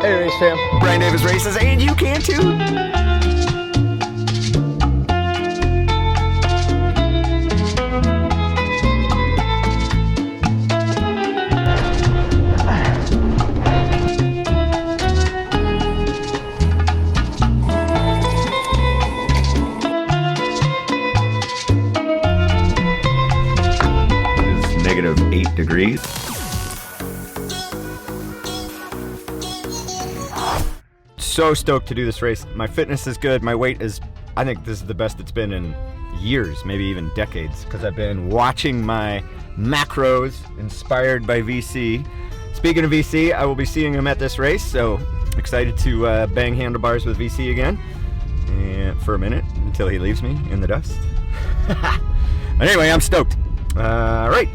Hey, race fam. Brian Davis races, and you can too. -8 degrees. So stoked to do this race. My fitness is good. My weight is, I think this is the best it's been in years, maybe even decades, because I've been watching my macros inspired by VC. Speaking of VC, I will be seeing him at this race, so excited to bang handlebars with VC again and for a minute until he leaves me in the dust. Anyway, I'm stoked. All right.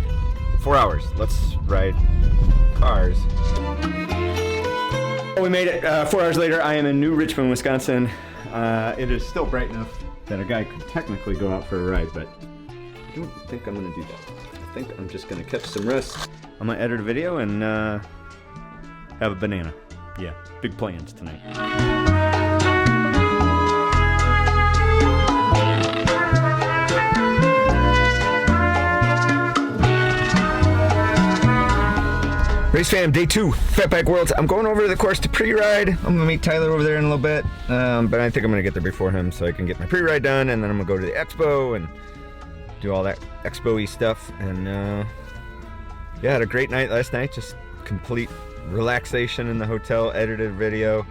4 hours. Let's ride cars. We made it 4 hours later. I am in New Richmond, Wisconsin. It is still bright enough that a guy could technically go out for a ride, but I don't think I'm going to do that. I think I'm just going to catch some rest. I'm going to edit a video and have a banana. Yeah, big plans tonight. Race fam, day 2, Fatback Worlds. I'm going over to the course to pre-ride. I'm gonna meet Tyler over there in a little bit, but I think I'm gonna get there before him so I can get my pre-ride done, and then I'm gonna go to the expo and do all that expo-y stuff. And yeah, had a great night last night. Just complete relaxation in the hotel. Edited a video,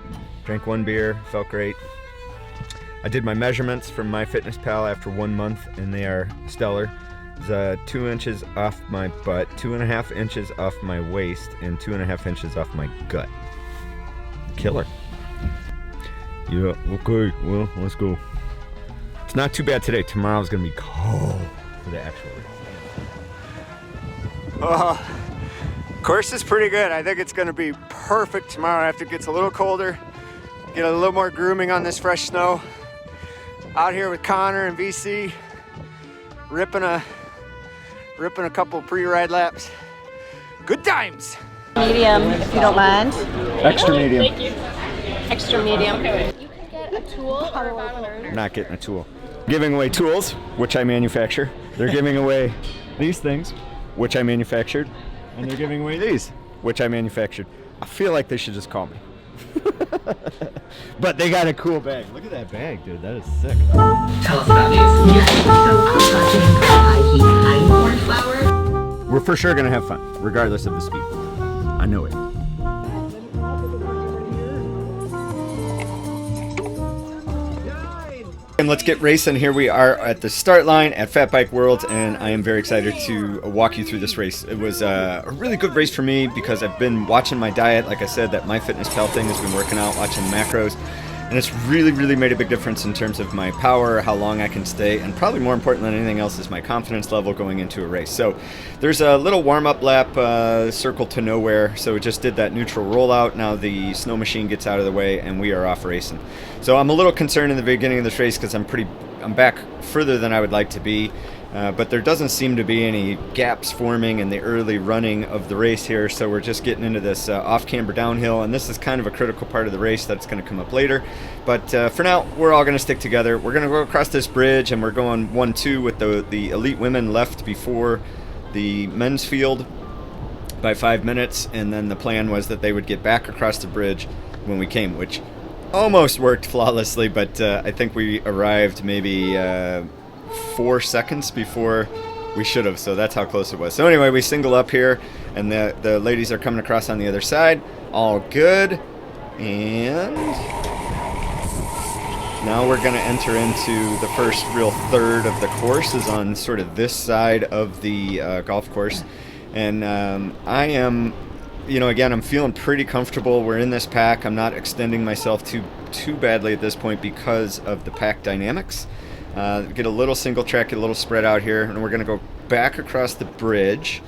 drank 1 beer, felt great. I did my measurements from MyFitnessPal after 1 month, and they are stellar. 2 inches off my butt, 2.5 inches off my waist, and 2.5 inches off my gut. Killer. Yeah, okay, well, let's go. It's not too bad today. Tomorrow's gonna be cold for the actual race. Course is pretty good. I think it's gonna be perfect tomorrow after it gets a little colder. Get a little more grooming on this fresh snow. Out here with Connor and VC, ripping a couple pre-ride laps. Good times. Medium, if you don't mind. Extra medium. Thank you. Extra medium. You can get a tool or a bottle of I'm not getting a tool. Giving away tools, which I manufacture. They're giving away these things, which I manufactured. And they're giving away these, which I manufactured. I feel like they should just call me. But they got a cool bag. Look at that bag, dude. That is sick. Tell us about these. Yeah, so high heat pine cornflower. We're for sure gonna have fun, regardless of the speed. I know it. And let's get racing. Here we are at the start line at Fatbike Worlds, and I am very excited to walk you through this race. It was a really good race for me because I've been watching my diet. Like I said, that MyFitnessPal thing has been working out, watching macros, and it's really made a big difference in terms of my power, how long I can stay, and probably more important than anything else is my confidence level going into a race. So there's a little warm-up lap, circle to nowhere. So we just did that neutral rollout. Now the snow machine gets out of the way and we are off racing. So I'm a little concerned in the beginning of this race because I'm back further than I would like to be. But there doesn't seem to be any gaps forming in the early running of the race here, so we're just getting into this off-camber downhill, and this is kind of a critical part of the race that's going to come up later. But for now, we're all going to stick together. We're going to go across this bridge, and we're going 1-2 with the elite women left before the men's field by 5 minutes, and then the plan was that they would get back across the bridge when we came, which almost worked flawlessly, but I think we arrived maybe 4 seconds before we should have, so that's how close it was. So anyway, we single up here, and the ladies are coming across on the other side. All good. And now we're going to enter into the first real third of the course, is on sort of this side of the golf course. And I am, again, I'm feeling pretty comfortable. We're in this pack. I'm not extending myself too badly at this point because of the pack dynamics. Get a little single track, get a little spread out here, and we're going to go back across the bridge.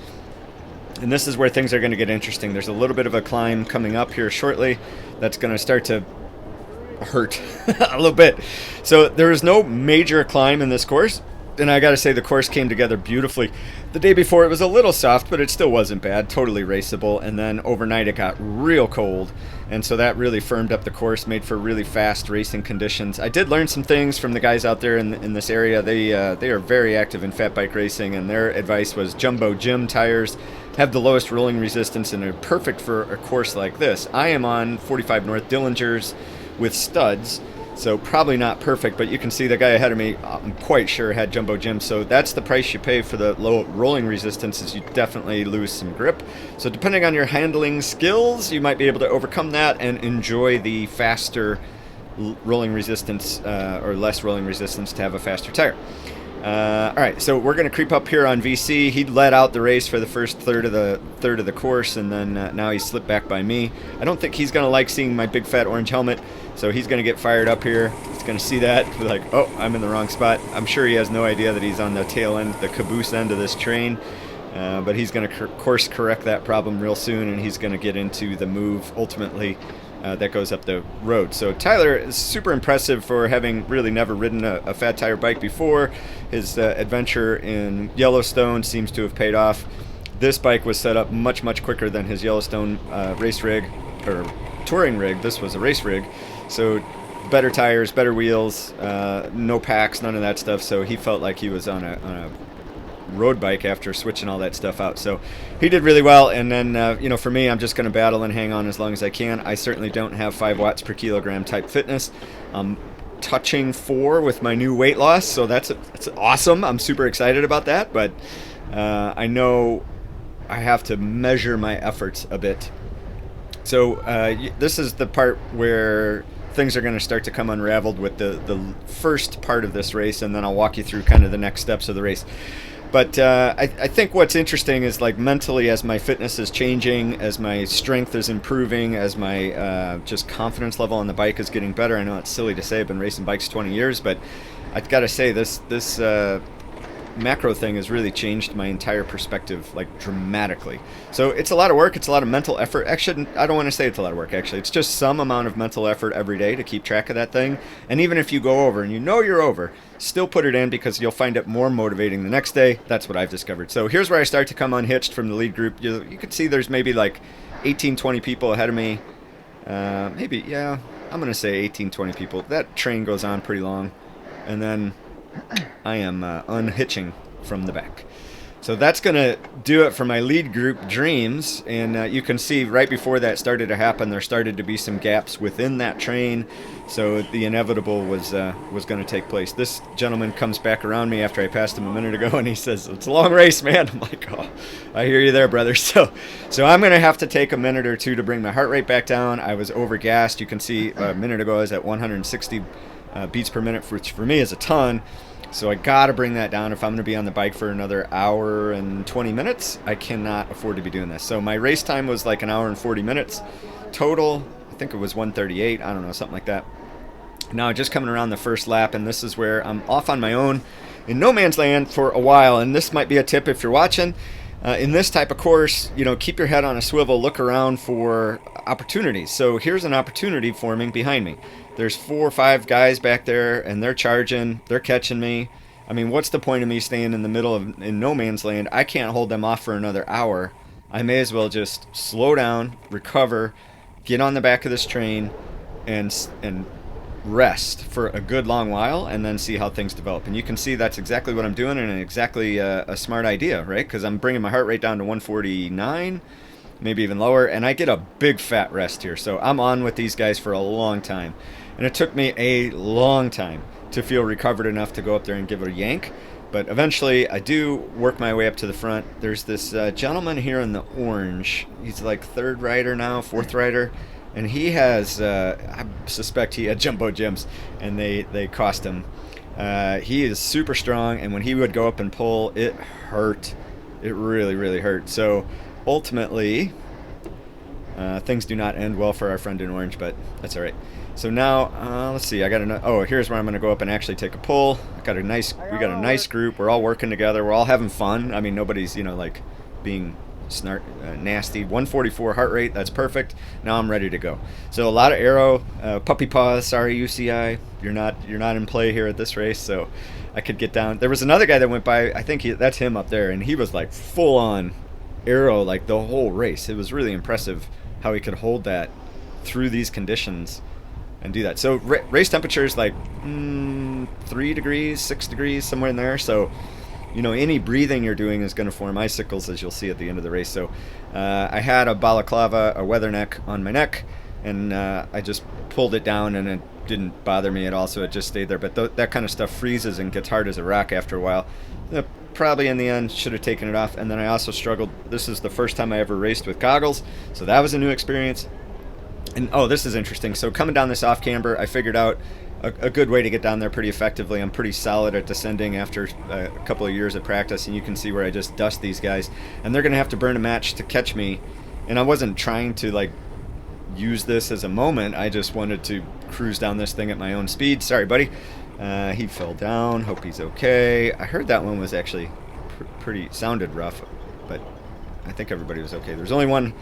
And this is where things are going to get interesting. There's a little bit of a climb coming up here shortly that's going to start to hurt a little bit. So there is no major climb in this course. And I gotta say, the course came together beautifully. The day before it was a little soft, but it still wasn't bad, totally raceable. And then overnight it got real cold, and so that really firmed up the course, made for really fast racing conditions. I did learn some things from the guys out there in this area. They are very active in fat bike racing, and their advice was Jumbo Jim tires have the lowest rolling resistance and are perfect for a course like this. I am on 45 North Dillingers with studs, so probably not perfect, but you can see the guy ahead of me, I'm quite sure, had Jumbo Jim. So that's the price you pay for the low rolling resistance, is you definitely lose some grip. So depending on your handling skills, you might be able to overcome that and enjoy the faster rolling resistance, or less rolling resistance, to have a faster tire. All right, so we're going to creep up here on VC. He led out the race for the first third of the course, and then now he's slipped back by me. I don't think he's going to like seeing my big fat orange helmet, so he's going to get fired up here. He's going to see that, be like, oh, I'm in the wrong spot. I'm sure he has no idea that he's on the tail end, the caboose end of this train, but he's going to course correct that problem real soon, and he's going to get into the move ultimately that goes up the road. So Tyler is super impressive for having really never ridden a fat tire bike before. His adventure in Yellowstone seems to have paid off. This bike was set up much quicker than his Yellowstone race rig, or touring rig. This was a race rig, so better tires, better wheels, no packs, none of that stuff. So he felt like he was on a road bike after switching all that stuff out. So he did really well. And then for me, I'm just going to battle and hang on as long as I can. I certainly don't have 5 watts per kilogram type fitness. I'm touching 4 with my new weight loss, so that's awesome. I'm super excited about that, but I know I have to measure my efforts a bit. So this is the part where things are going to start to come unraveled with the first part of this race, and then I'll walk you through kind of the next steps of the race. But I think what's interesting is, like, mentally, as my fitness is changing, as my strength is improving, as my just confidence level on the bike is getting better. I know it's silly to say, I've been racing bikes 20 years, but I've got to say this macro thing has really changed my entire perspective, like, dramatically. So it's a lot of work. It's a lot of mental effort. Actually, I don't want to say it's a lot of work, actually. It's just some amount of mental effort every day to keep track of that thing. And even if you go over and you know you're over, still put it in, because you'll find it more motivating the next day. That's what I've discovered. So here's where I start to come unhitched from the lead group. You can see there's maybe like 18, 20 people ahead of me. Maybe, yeah, I'm going to say 18, 20 people. That train goes on pretty long. And then I am unhitching from the back. So that's going to do it for my lead group, Dreams. And you can see right before that started to happen, there started to be some gaps within that train. So the inevitable was going to take place. This gentleman comes back around me after I passed him a minute ago, and he says, "It's a long race, man." I'm like, "Oh, I hear you there, brother." So I'm going to have to take a minute or two to bring my heart rate back down. I was overgassed. You can see a minute ago I was at 160 beats per minute, which for me is a ton. So I got to bring that down. If I'm going to be on the bike for another hour and 20 minutes, I cannot afford to be doing this. So my race time was like an hour and 40 minutes total. I think it was 1:38. I don't know, something like that. Now just coming around the first lap, and this is where I'm off on my own in no man's land for a while. And this might be a tip if you're watching. In this type of course, keep your head on a swivel, look around for opportunities. So here's an opportunity forming behind me. There's 4 or 5 guys back there, and they're charging, they're catching me. I mean, what's the point of me staying in the middle of in no man's land? I can't hold them off for another hour. I may as well just slow down, recover, get on the back of this train, and rest for a good long while, and then see how things develop. And you can see that's exactly what I'm doing, and exactly a smart idea, right? Because I'm bringing my heart rate down to 149, maybe even lower, and I get a big fat rest here. So I'm on with these guys for a long time, and it took me a long time to feel recovered enough to go up there and give it a yank. But eventually I do work my way up to the front. There's this gentleman here in the orange. He's like 3rd rider now, 4th rider. And he has, I suspect he had Jumbo Jims, and they cost him. He is super strong, and when he would go up and pull, it hurt. It really, really hurt. So ultimately, things do not end well for our friend in orange, but that's all right. So now, let's see. Here's where I'm going to go up and actually take a pull. We got a nice group. We're all working together. We're all having fun. I mean, nobody's, like being nasty. 144 heart rate, that's perfect. Now I'm ready to go. So a lot of aero, puppy paws. Sorry, UCI, you're not in play here at this race. So I could get down. There was another guy that went by. I think that's him up there, and he was like full on aero like the whole race. It was really impressive how he could hold that through these conditions and do that. So race temperature is like 3 degrees, 6 degrees, somewhere in there. So you know, any breathing you're doing is going to form icicles, as you'll see at the end of the race. So I had a balaclava, a weather neck on my neck, and I just pulled it down, and it didn't bother me at all, so it just stayed there. But that kind of stuff freezes and gets hard as a rock after a while. Probably in the end should have taken it off. And then I also struggled. This is the first time I ever raced with goggles, so that was a new experience. And oh, this is interesting. So coming down this off camber, I figured out a good way to get down there pretty effectively. I'm pretty solid at descending after a couple of years of practice, and you can see where I just dust these guys, and they're gonna have to burn a match to catch me. And I wasn't trying to like use this as a moment. I just wanted to cruise down this thing at my own speed. Sorry, buddy. He fell down. Hope he's okay. I heard that one was actually pretty sounded rough, but I think everybody was okay. There's only one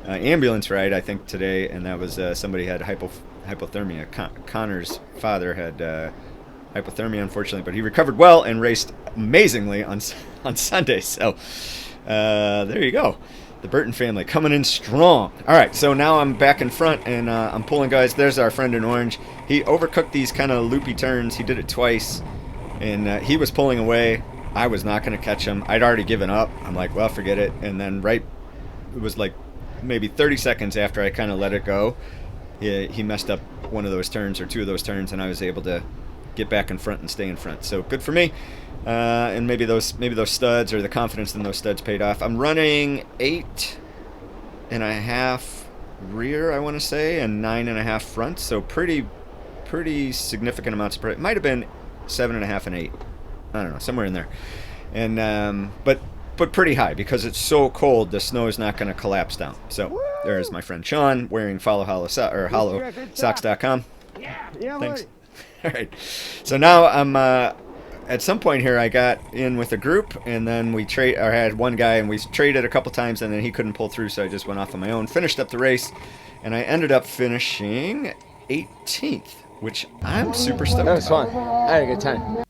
ambulance ride I think today, and that was somebody had hypothermia. Connor's father had hypothermia, unfortunately, but he recovered well and raced amazingly on Sunday. So there you go. The Burton family coming in strong. All right, so now I'm back in front, and I'm pulling guys. There's our friend in orange. He overcooked these kind of loopy turns. He did it twice, and he was pulling away. I was not going to catch him. I'd already given up. I'm like, well, forget it. And then it was like maybe 30 seconds after I kind of let it go, he messed up one of those turns or two of those turns, and I was able to get back in front and stay in front. So good for me. And maybe those studs or the confidence in those studs paid off. I'm running 8.5 rear, I want to say, and 9.5 front. So pretty significant amounts of. It might have been 7.5 and 8. I don't know, somewhere in there. And but pretty high because it's so cold. The snow is not going to collapse down. So there's my friend Sean wearing HollowSocks.com. Yeah, thanks. All right. So now I'm at some point here. I got in with a group, and then we had one guy, and we traded a couple times, and then he couldn't pull through, so I just went off on my own. Finished up the race, and I ended up finishing 18th, which I'm super stoked about. That was fun. I had a good time.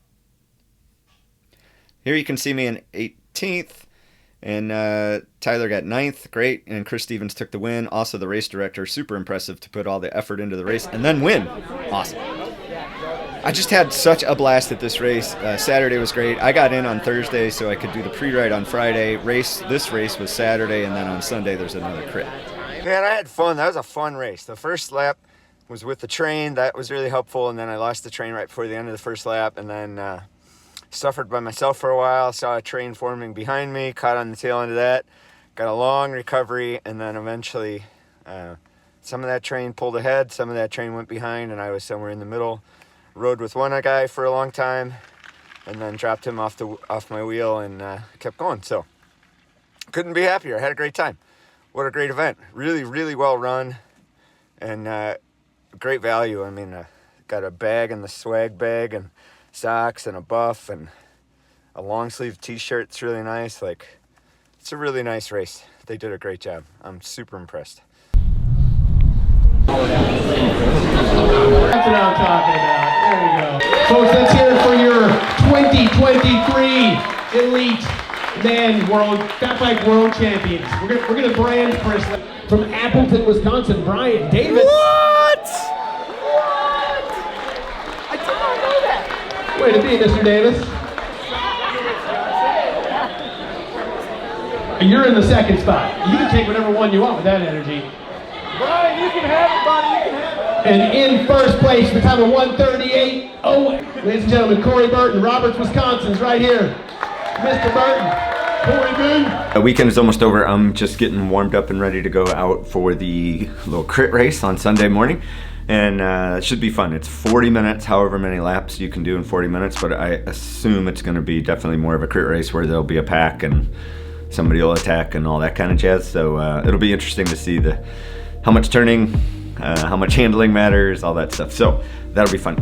Here you can see me in 18th, and Tyler got 9th, great, and Chris Stevens took the win. Also the race director, super impressive to put all the effort into the race and then win. Awesome. I just had such a blast at this race. Saturday was great. I got in on Thursday so I could do the pre-ride on Friday. This race was Saturday, and then on Sunday there's another crit. Man, I had fun. That was a fun race. The first lap was with the train. That was really helpful, and then I lost the train right before the end of the first lap, and then suffered by myself for a while. Saw a train forming behind me, caught on the tail end of that, got a long recovery, and then eventually some of that train pulled ahead, some of that train went behind, and I was somewhere in the middle. Rode with one guy for a long time, and then dropped him off my wheel and kept going. So couldn't be happier. I had a great time. What a great event. Really, really well run, and great value. I mean, got a bag in the swag bag, and socks, and a buff, and a long sleeve t-shirt. It's really nice. Like, it's a really nice race. They did a great job. I'm super impressed. That's what I'm talking about. There you go. Folks, let's hear it for your 2023 Elite Men World Fat Bike World Champions. We're gonna brand first from Appleton, Wisconsin, Brian Davis. What? I did not know that. Way to be, Mr. Davis. You're in the second spot. You can take whatever one you want with that energy. Brian, you can have it, buddy. You can have it. And in first place, the time of 1:38.08. Ladies and gentlemen, Corey Burton, Roberts, Wisconsin's right here. Mr. Burton, Corey Boone. The weekend is almost over. I'm just getting warmed up and ready to go out for the little crit race on Sunday morning. And it should be fun. It's 40 minutes, however many laps you can do in 40 minutes, but I assume it's going to be definitely more of a crit race where there'll be a pack and somebody will attack and all that kind of jazz. So it'll be interesting to see how much turning how much handling matters, all that stuff. So that'll be fun.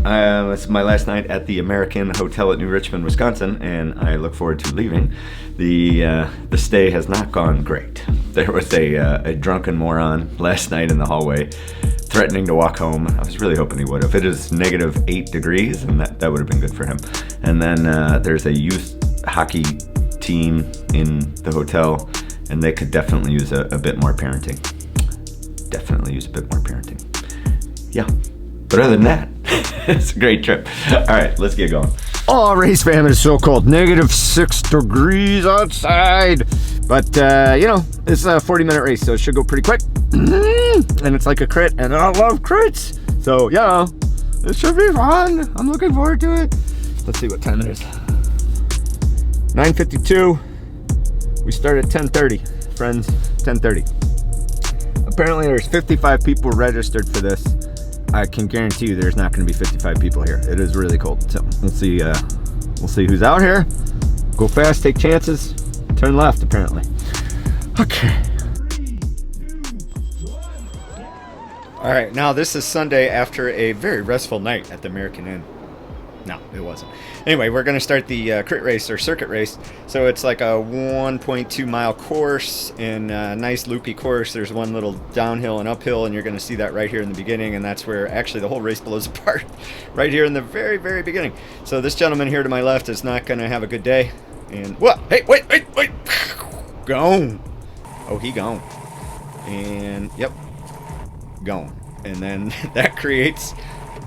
This is my last night at the American Hotel at New Richmond, Wisconsin, and I look forward to leaving. The stay has not gone great. There was a drunken moron last night in the hallway threatening to walk home. I was really hoping he would have. It is -8 degrees, and that would have been good for him. And then there's a youth hockey team in the hotel, and they could definitely use a bit more parenting. Definitely use a bit more parenting. Yeah. But other than that, it's a great trip. All right, let's get going. Oh, race fam, it is so cold. -6 degrees outside. But, you know, it's a 40-minute race, so it should go pretty quick. And it's like a crit, and I love crits. So, yeah, it should be fun. I'm looking forward to it. Let's see what time it is. 9:52. We start at 10:30, friends, 10:30. Apparently there's 55 people registered for this. I can guarantee you there's not going to be 55 people here. It is really cold, so we'll see who's out here. Go fast, take chances, turn left apparently. Okay. All right, now this is Sunday after a very restful night at the American Inn. No, it wasn't. Anyway, we're going to start the crit race or circuit race. So it's like a 1.2 mile course and a nice loopy course. There's one little downhill and uphill, and you're going to see that right here in the beginning, and that's where actually the whole race blows apart, right here in the very, very beginning. So this gentleman here to my left is not going to have a good day. And what? Hey, wait. Gone. Oh, he gone. And yep, gone. And then that creates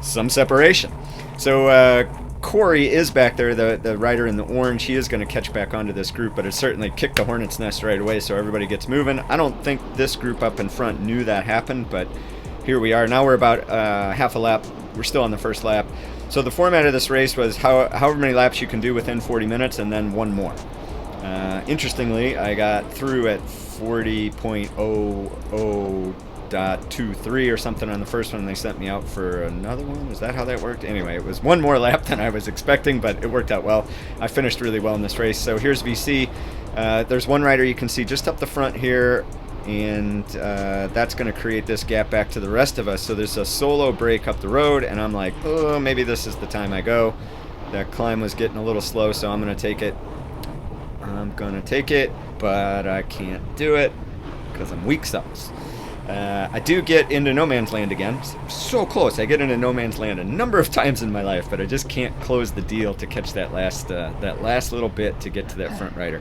some separation. So Corey is back there, the rider in the orange. He is going to catch back onto this group, but it certainly kicked the hornet's nest right away, so everybody gets moving. I don't think this group up in front knew that happened, but here we are. Now we're about half a lap. We're still on the first lap. So the format of this race was however many laps you can do within 40 minutes and then one more. Interestingly, I got through at 40.00.23 or something on the first one, and they sent me out for another one. Is that how that worked? Anyway, it was one more lap than I was expecting, but it worked out well. I finished really well in this race. So here's VC. There's one rider you can see just up the front here, and that's going to create this gap back to the rest of us. So there's a solo break up the road, and I'm like, oh, maybe this is the time I go. That climb was getting a little slow, so I'm going to take it. But I can't do it because I'm weak sauce. I do get into no man's land again. So close. I get into no man's land a number of times in my life, but I just can't close the deal to catch that last little bit to get to that front rider.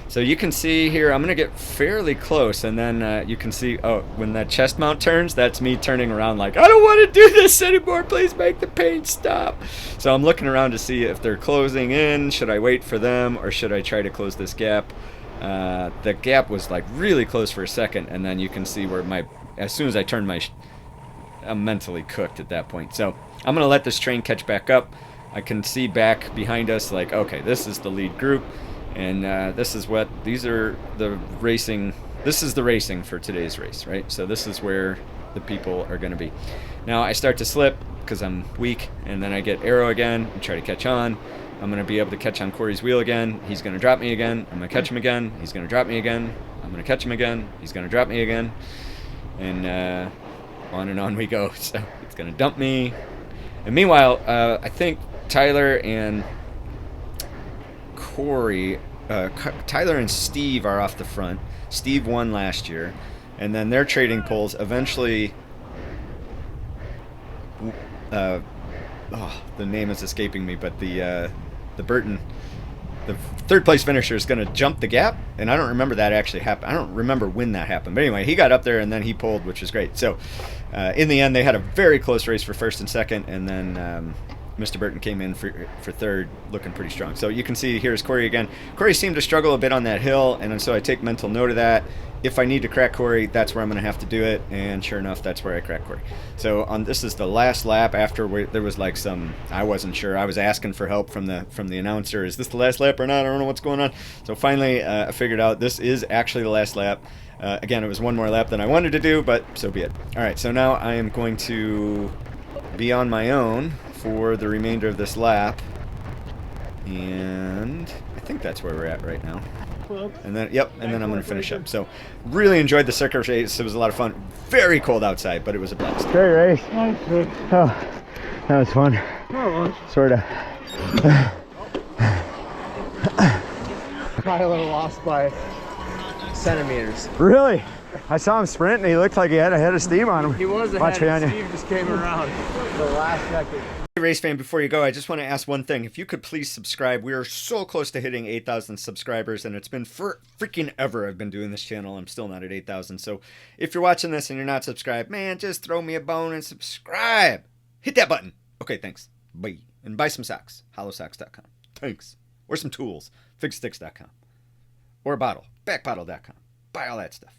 So you can see here, I'm going to get fairly close, and then you can see, oh, when that chest mount turns, that's me turning around like, I don't want to do this anymore. Please make the pain stop. So I'm looking around to see if they're closing in. Should I wait for them, or should I try to close this gap? The gap was like really close for a second, and then you can see where as soon as I turned I'm mentally cooked at that point. So I'm going to let this train catch back up. I can see back behind us like, okay, this is the lead group. And this is the racing for today's race, right? So this is where the people are going to be. Now I start to slip because I'm weak, and then I get arrow again and try to catch on. I'm going to be able to catch on Corey's wheel again. He's going to drop me again. I'm going to catch him again. He's going to drop me again. I'm going to catch him again. He's going to drop me again. And on and on we go. So it's going to dump me. And meanwhile, I think Tyler and Corey, Tyler and Steve are off the front. Steve won last year, and then their trading poles eventually. The name is escaping me, but the Burton, the third place finisher, is going to jump the gap, and I don't remember that actually happened. I don't remember when that happened, but anyway, he got up there and then he pulled, which was great. So in the end, they had a very close race for first and second, and then Mr. Burton came in for third, looking pretty strong. So you can see here's Corey again. Corey seemed to struggle a bit on that hill, and so I take mental note of that. If I need to crack Corey, that's where I'm going to have to do it, and sure enough, that's where I crack Corey. So this is the last lap after there was like I wasn't sure. I was asking for help from the announcer. Is this the last lap or not? I don't know what's going on. So finally, I figured out this is actually the last lap. Again, it was one more lap than I wanted to do, but so be it. All right, so now I am going to be on my own for the remainder of this lap, and I think that's where we're at right now. And then, yep, and then I'm going to finish up. So, really enjoyed the circuit race. It was a lot of fun. Very cold outside, but it was a blast. Great race. Oh, that was fun. Sort of. Probably a little lost by centimeters. Really? I saw him sprint and he looked like he had a head of steam on him. He was ahead, and Steve just came around the last second. Hey, race fan, before you go, I just want to ask one thing. If you could please subscribe. We are so close to hitting 8,000 subscribers, and it's been freaking ever I've been doing this channel. I'm still not at 8,000. So if you're watching this and you're not subscribed, man, just throw me a bone and subscribe. Hit that button. Okay, thanks. Bye. And buy some socks. Hollowsocks.com. Thanks. Or some tools. Fixsticks.com. Or a bottle. Backbottle.com. Buy all that stuff.